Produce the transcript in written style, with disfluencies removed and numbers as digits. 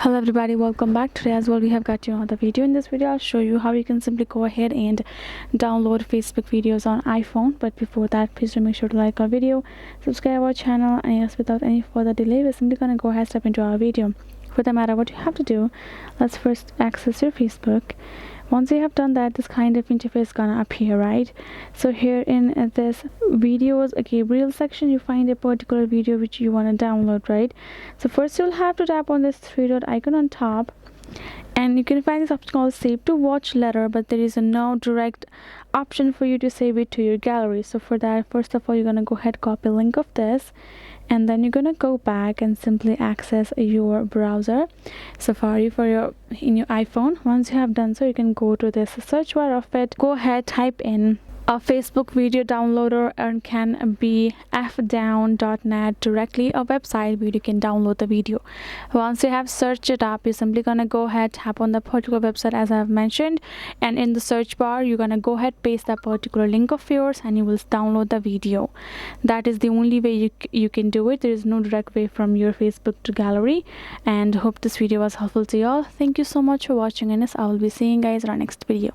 Hello everybody, welcome back. Today as well we have got you another video. In this video I'll show you how you can simply go ahead and download Facebook videos on iPhone. But before that, please do make sure to like our video, subscribe our channel, and yes, without any further delay we're simply gonna go ahead step into our video. For the matter, what you have to do, let's first access your Facebook. Once you have done that, this kind of interface is gonna appear, right? So here in this videos, okay, reel section, you find a particular video which you want to download, right? So first you'll have to tap on this three dot icon on top, and you can find this option called save to watch later, but there is no direct option for you to save it to your gallery. So for that, first of all, you're gonna go ahead, copy link of this, and then you're gonna go back and simply access your browser, Safari for your iPhone. Once you have done so, you can go to this search bar of it, go ahead, type in a Facebook video downloader, and can be fdown.net, directly a website where you can download the video. Once you have searched it up, you're simply gonna go ahead, tap on the particular website as I have mentioned, and in the search bar you're gonna go ahead, paste that particular link of yours, and you will download the video. That is the only way you can do it. There is no direct way from your Facebook to gallery. And hope this video was helpful to you all. Thank you so much for watching, and yes, I will be seeing you guys in our next video.